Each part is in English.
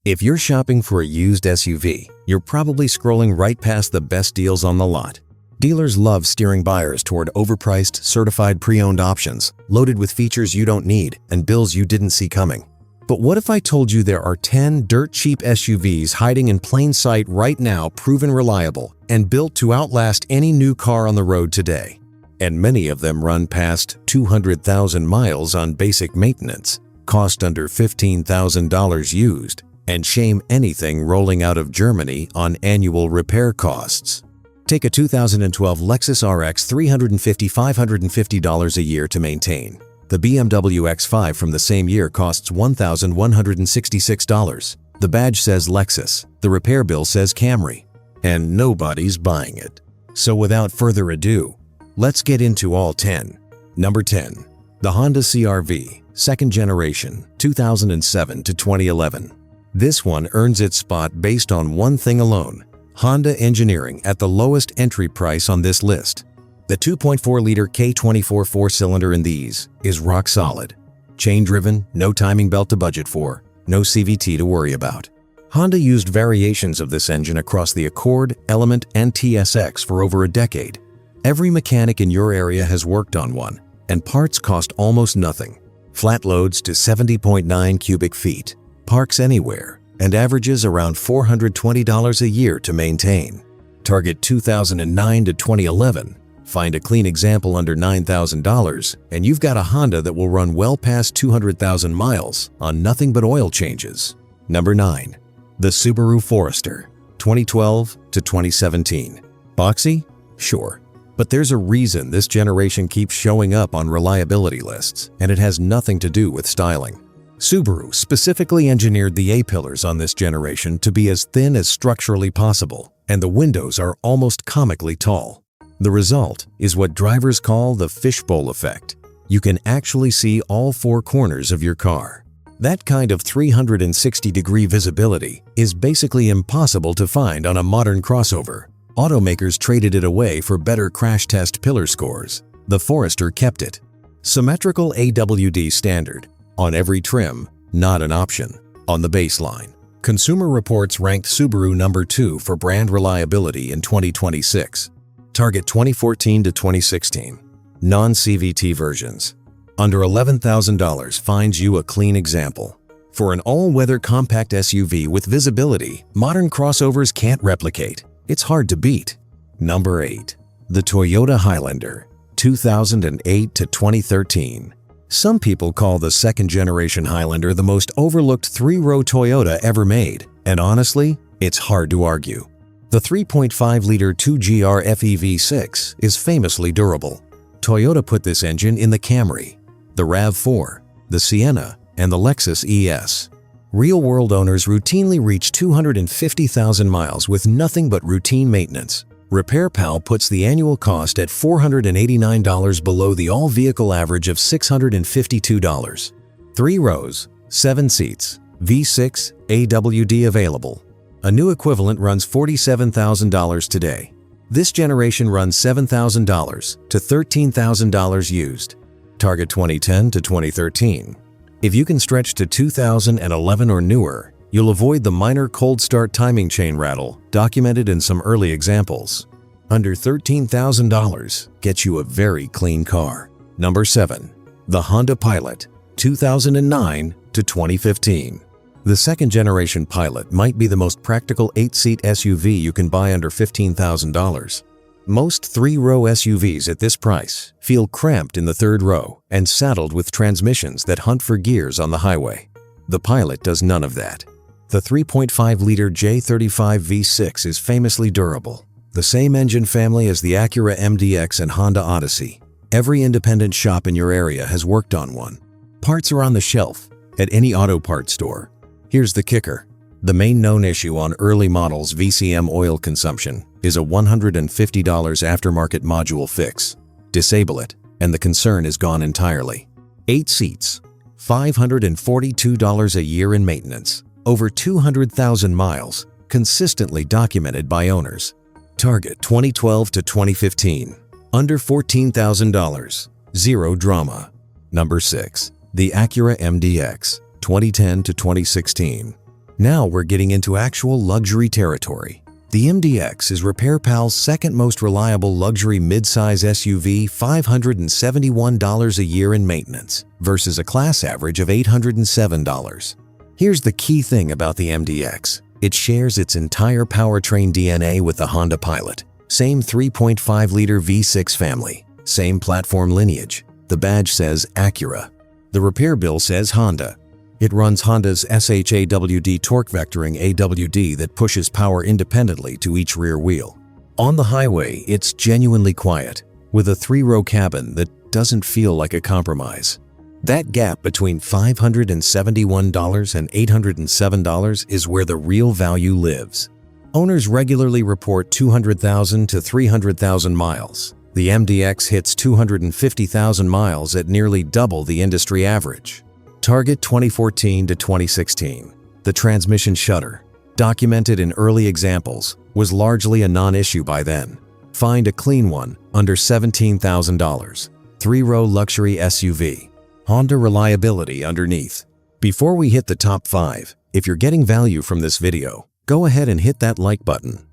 If you're shopping for a used SUV, you're probably scrolling right past the best deals on the lot. Dealers love steering buyers toward overpriced, certified pre-owned options, loaded with features you don't need and bills you didn't see coming. But what if I told you there are 10 dirt-cheap SUVs hiding in plain sight right now, proven reliable, and built to outlast any new car on the road today? And many of them run past 200,000 miles on basic maintenance, cost under $15,000 used, and shame anything rolling out of Germany on annual repair costs. Take a 2012 Lexus RX $350–550 a year to maintain. The BMW X5 from the same year costs $1,166. The badge says Lexus, the repair bill says Camry, and nobody's buying it. So without further ado, let's get into all 10. Number 10. The Honda CR-V, second generation, 2007 to 2011. This one earns its spot based on one thing alone: Honda engineering at the lowest entry price on this list. The 2.4-liter K24 four-cylinder in these is rock solid. Chain-driven, no timing belt to budget for, no CVT to worry about. Honda used variations of this engine across the Accord, Element, and TSX for over a decade. Every mechanic in your area has worked on one, and parts cost almost nothing. Flat loads to 70.9 cubic feet, parks anywhere, and averages around $420 a year to maintain. Target 2009 to 2011. Find a clean example under $9,000 and you've got a Honda that will run well past 200,000 miles on nothing but oil changes. Number 9. The Subaru Forester, 2012 to 2017. Boxy? Sure. But there's a reason this generation keeps showing up on reliability lists, and it has nothing to do with styling. Subaru specifically engineered the A-pillars on this generation to be as thin as structurally possible, and the windows are almost comically tall. The result is what drivers call the fishbowl effect. You can actually see all four corners of your car. That kind of 360-degree visibility is basically impossible to find on a modern crossover. Automakers traded it away for better crash test pillar scores. The Forester kept it. Symmetrical AWD standard. On every trim, not an option. On the baseline. Consumer Reports ranked Subaru number 2 for brand reliability in 2026. Target 2014 to 2016. Non-CVT versions. Under $11,000 finds you a clean example. For an all-weather compact SUV with visibility, modern crossovers can't replicate. It's hard to beat. Number 8. The Toyota Highlander, 2008 to 2013. Some people call the second-generation Highlander the most overlooked three-row Toyota ever made, and honestly, it's hard to argue. The 3.5-liter 2GR FEV6 is famously durable. Toyota put this engine in the Camry, the RAV4, the Sienna, and the Lexus ES. Real-world owners routinely reach 250,000 miles with nothing but routine maintenance. RepairPal puts the annual cost at $489 below the all-vehicle average of $652. 3 rows, 7 seats, V6, AWD available. A new equivalent runs $47,000 today. This generation runs $7,000 to $13,000 used. Target 2010 to 2013. If you can stretch to 2011 or newer, you'll avoid the minor cold start timing chain rattle documented in some early examples. Under $13,000 gets you a very clean car. Number 7. The Honda Pilot, 2009 to 2015. The second-generation Pilot might be the most practical 8-seat SUV you can buy under $15,000. Most 3-row SUVs at this price feel cramped in the 3rd row and saddled with transmissions that hunt for gears on the highway. The Pilot does none of that. The 3.5-liter J35 V6 is famously durable. The same engine family as the Acura MDX and Honda Odyssey. Every independent shop in your area has worked on one. Parts are on the shelf at any auto parts store. Here's the kicker. The main known issue on early models' VCM oil consumption is a $150 aftermarket module fix. Disable it, and the concern is gone entirely. 8 seats, $542 a year in maintenance, over 200,000 miles, consistently documented by owners. Target 2012 to 2015, under $14,000, zero drama. Number 6. The Acura MDX, 2010 to 2016. Now we're getting into actual luxury territory. The MDX is RepairPal's second most reliable luxury midsize SUV, $571 a year in maintenance, versus a class average of $807. Here's the key thing about the MDX. It shares its entire powertrain DNA with the Honda Pilot. Same 3.5-liter V6 family, same platform lineage. The badge says Acura. The repair bill says Honda. It runs Honda's SHAWD torque vectoring AWD that pushes power independently to each rear wheel. On the highway, it's genuinely quiet, with a 3-row cabin that doesn't feel like a compromise. That gap between $571 and $807 is where the real value lives. Owners regularly report 200,000 to 300,000 miles. The MDX hits 250,000 miles at nearly double the industry average. Target 2014 to 2016. The transmission shudder, documented in early examples, was largely a non-issue by then. Find a clean one under $17,000. 3-row luxury SUV. Honda reliability underneath. Before we hit the top 5, if you're getting value from this video, go ahead and hit that like button.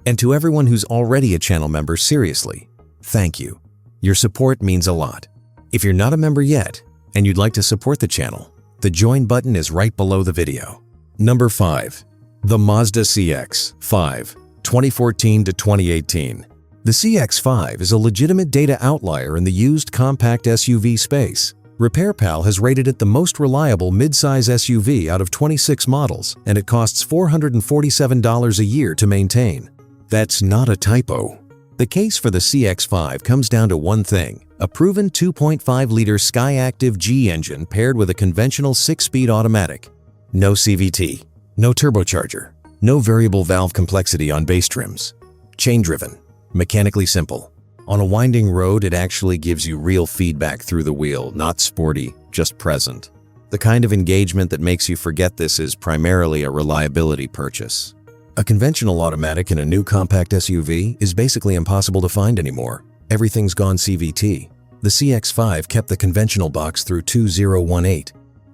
And to everyone who's already a channel member, seriously, thank you. Your support means a lot. If you're not a member yet, and you'd like to support the channel, the join button is right below the video. Number 5. The Mazda CX-5, 2014 to 2018. The CX-5 is a legitimate data outlier in the used compact SUV space. RepairPal has rated it the most reliable midsize SUV out of 26 models, and it costs $447 a year to maintain. That's not a typo. The case for the CX-5 comes down to one thing: a proven 2.5-liter Skyactiv G engine paired with a conventional 6-speed automatic. No CVT, no turbocharger, no variable valve complexity on base trims. Chain-driven, mechanically simple. On a winding road, it actually gives you real feedback through the wheel, not sporty, just present. The kind of engagement that makes you forget this is primarily a reliability purchase. A conventional automatic in a new compact SUV is basically impossible to find anymore. Everything's gone CVT. The CX-5 kept the conventional box through 2018.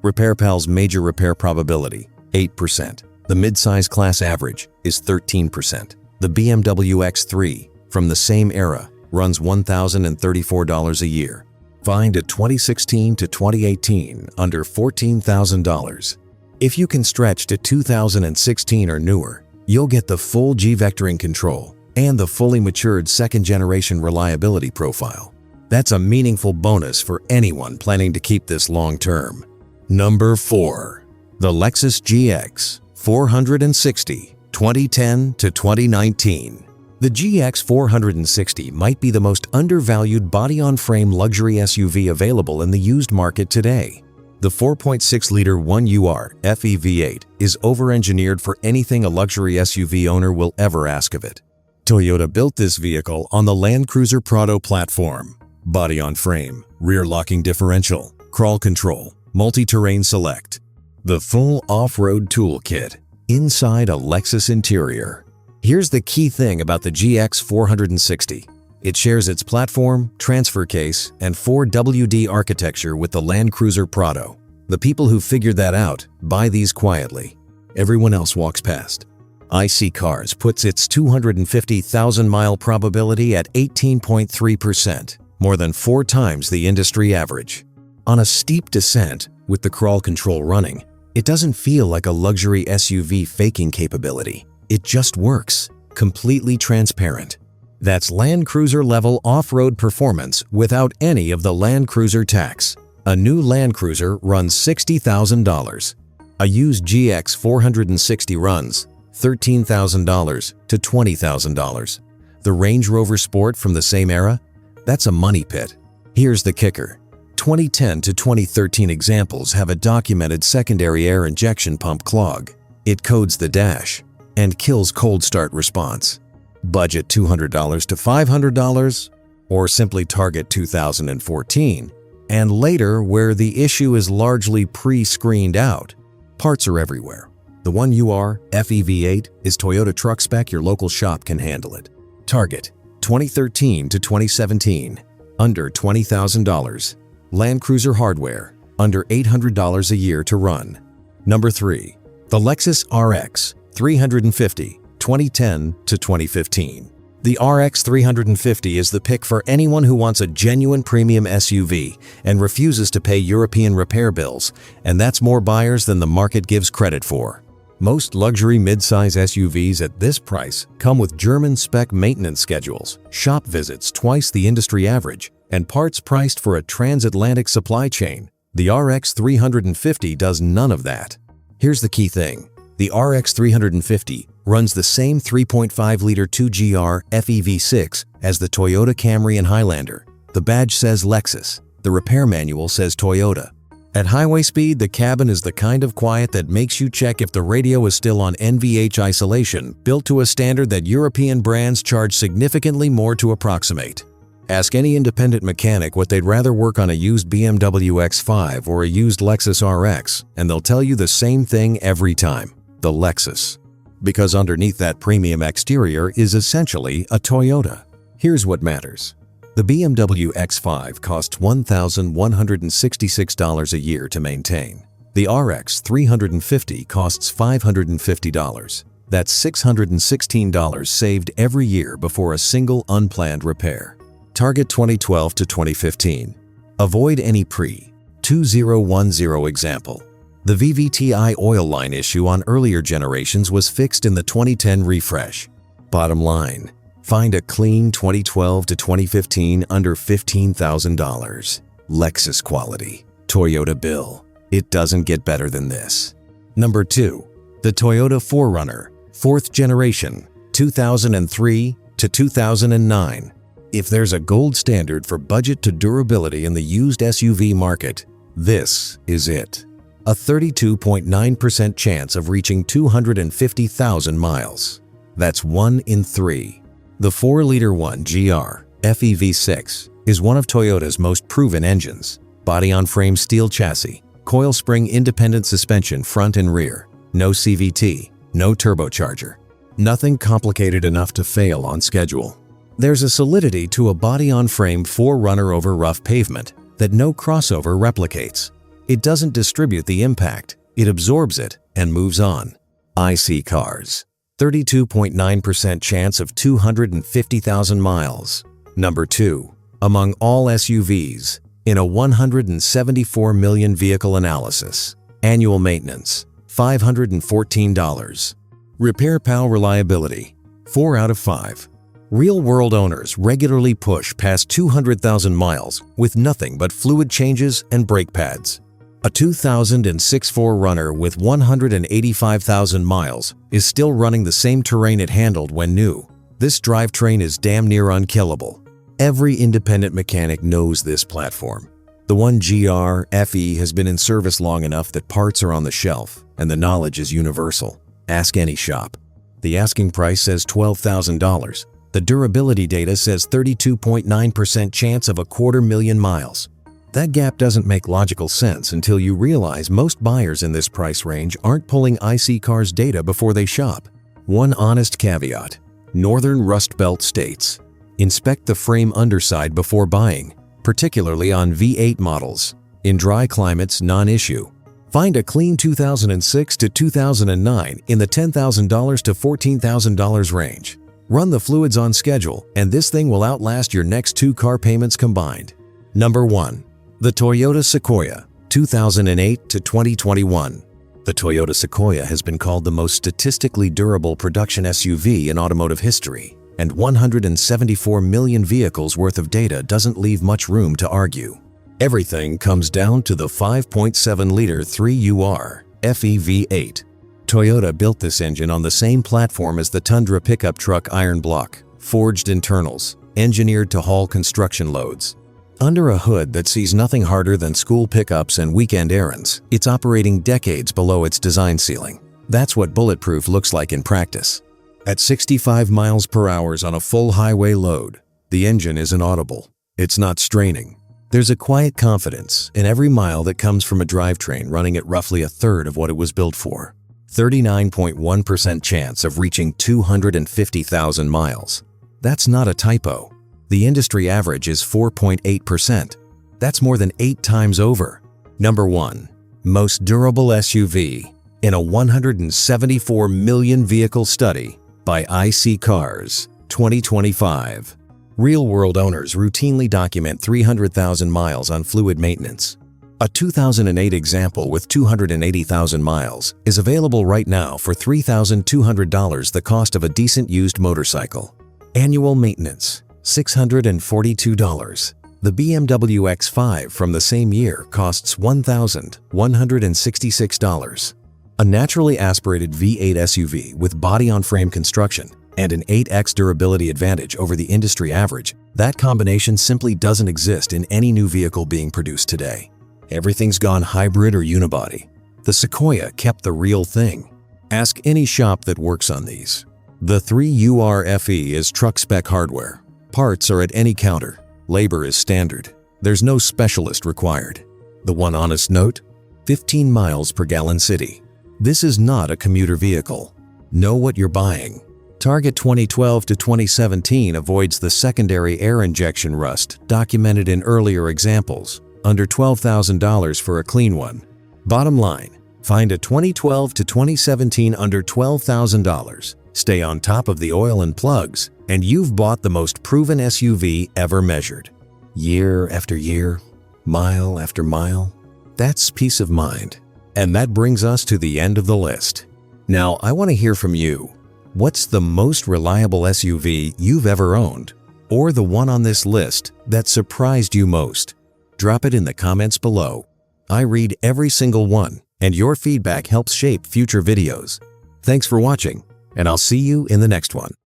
RepairPal's major repair probability, 8%. The midsize class average is 13%. The BMW X3, from the same era, runs $1,034 a year. Find a 2016 to 2018 under $14,000. If you can stretch to 2016 or newer, you'll get the full G-vectoring control and the fully matured second-generation reliability profile. That's a meaningful bonus for anyone planning to keep this long-term. Number 4. The Lexus GX 460, 2010 to 2019. The GX 460 might be the most undervalued body-on-frame luxury SUV available in the used market today. The 4.6-liter 1UR FE V8 is over-engineered for anything a luxury SUV owner will ever ask of it. Toyota built this vehicle on the Land Cruiser Prado platform. Body-on-frame, rear-locking differential, crawl control, multi-terrain select. The full off-road toolkit inside a Lexus interior. Here's the key thing about the GX 460. It shares its platform, transfer case, and 4WD architecture with the Land Cruiser Prado. The people who figured that out buy these quietly. Everyone else walks past. IC Cars puts its 250,000-mile probability at 18.3%, more than 4 times the industry average. On a steep descent, with the crawl control running, it doesn't feel like a luxury SUV faking capability. It just works, completely transparent. That's Land Cruiser level off-road performance without any of the Land Cruiser tax. A new Land Cruiser runs $60,000. A used GX 460 runs $13,000 to $20,000. The Range Rover Sport from the same era? That's a money pit. Here's the kicker. 2010 to 2013 examples have a documented secondary air injection pump clog. It codes the dash and kills cold start response. Budget $200 to $500, or simply target 2014, and later where the issue is largely pre-screened out. Parts are everywhere. The 1UR FE V8 is Toyota truck spec. Your local shop can handle it. Target 2013 to 2017, under $20,000. Land Cruiser hardware, under $800 a year to run. Number 3. The Lexus RX 350, 2010 to 2015. The RX 350 is the pick for anyone who wants a genuine premium SUV and refuses to pay European repair bills, and that's more buyers than the market gives credit for. Most luxury midsize SUVs at this price come with German spec maintenance schedules, shop visits twice the industry average, and parts priced for a transatlantic supply chain. The RX 350 does none of that. Here's the key thing. The RX 350 runs the same 3.5-liter 2GR FEV6 as the Toyota Camry and Highlander. The badge says Lexus. The repair manual says Toyota. At highway speed, the cabin is the kind of quiet that makes you check if the radio is still on NVH isolation, built to a standard that European brands charge significantly more to approximate. Ask any independent mechanic what they'd rather work on, a used BMW X5 or a used Lexus RX, and they'll tell you the same thing every time: the Lexus. Because underneath that premium exterior is essentially a Toyota. Here's what matters. The BMW X5 costs $1,166 a year to maintain. The RX 350 costs $550. That's $616 saved every year before a single unplanned repair. Target 2012 to 2015. Avoid any pre-2010 example. The VVTi oil line issue on earlier generations was fixed in the 2010 refresh. Bottom line, find a clean 2012 to 2015 under $15,000. Lexus quality. Toyota bill. It doesn't get better than this. Number 2. The Toyota 4Runner, 4th generation, 2003 to 2009. If there's a gold standard for budget to durability in the used SUV market, this is it. A 32.9% chance of reaching 250,000 miles. That's 1 in 3. The 4-liter 1GR FEV6 is one of Toyota's most proven engines. Body-on-frame steel chassis, coil spring independent suspension front and rear, no CVT, no turbocharger. Nothing complicated enough to fail on schedule. There's a solidity to a body-on-frame 4Runner over rough pavement that no crossover replicates. It doesn't distribute the impact, it absorbs it and moves on. IC cars. 32.9% chance of 250,000 miles. Number 2. Among all SUVs, in a 174 million vehicle analysis. Annual maintenance, $514. Repair PAL reliability, 4 out of 5. Real-world owners regularly push past 200,000 miles with nothing but fluid changes and brake pads. A 2006 4Runner with 185,000 miles is still running the same terrain it handled when new. This drivetrain is damn near unkillable. Every independent mechanic knows this platform. The 1GR FE has been in service long enough that parts are on the shelf, and the knowledge is universal. Ask any shop. The asking price says $12,000. The durability data says 32.9% chance of 250,000 miles. That gap doesn't make logical sense until you realize most buyers in this price range aren't pulling IC Cars data before they shop. One honest caveat: Northern Rust Belt states. Inspect the frame underside before buying, particularly on V8 models. In dry climates, non-issue. Find a clean 2006 to 2009 in the $10,000 to $14,000 range. Run the fluids on schedule, and this thing will outlast your next 2 car payments combined. Number 1. The Toyota Sequoia, 2008 to 2021. The Toyota Sequoia has been called the most statistically durable production SUV in automotive history, and 174 million vehicles worth of data doesn't leave much room to argue. Everything comes down to the 5.7-liter 3UR FEV8. Toyota built this engine on the same platform as the Tundra pickup truck iron block, forged internals, engineered to haul construction loads. Under a hood that sees nothing harder than school pickups and weekend errands, it's operating decades below its design ceiling. That's what bulletproof looks like in practice. At 65 miles per hour on a full highway load, the engine isn't audible. It's not straining. There's a quiet confidence in every mile that comes from a drivetrain running at roughly a third of what it was built for. 39.1% chance of reaching 250,000 miles. That's not a typo. The industry average is 4.8%. That's more than 8 times over. Number 1. Most durable SUV. in a 174 million vehicle study by IC Cars 2025. Real-world owners routinely document 300,000 miles on fluid maintenance. A 2008 example with 280,000 miles is available right now for $3,200, the cost of a decent used motorcycle. Annual maintenance, $642. The BMW X5 from the same year costs $1,166. A naturally aspirated V8 SUV with body-on-frame construction and an 8x durability advantage over the industry average, that combination simply doesn't exist in any new vehicle being produced today. Everything's gone hybrid or unibody. The Sequoia kept the real thing. Ask any shop that works on these. The 3URFE is truck spec hardware. Parts are at any counter. Labor is standard. There's no specialist required. The one honest note? 15 miles per gallon city. This is not a commuter vehicle. Know what you're buying. Target 2012 to 2017 avoids the secondary air injection rust documented in earlier examples, under $12,000 for a clean one. Bottom line, find a 2012 to 2017 under $12,000, stay on top of the oil and plugs, and you've bought the most proven SUV ever measured. Year after year, mile after mile. That's peace of mind. And that brings us to the end of the list. Now, I want to hear from you. What's the most reliable SUV you've ever owned? Or the one on this list that surprised you most? Drop it in the comments below. I read every single one, and your feedback helps shape future videos. Thanks for watching, and I'll see you in the next one.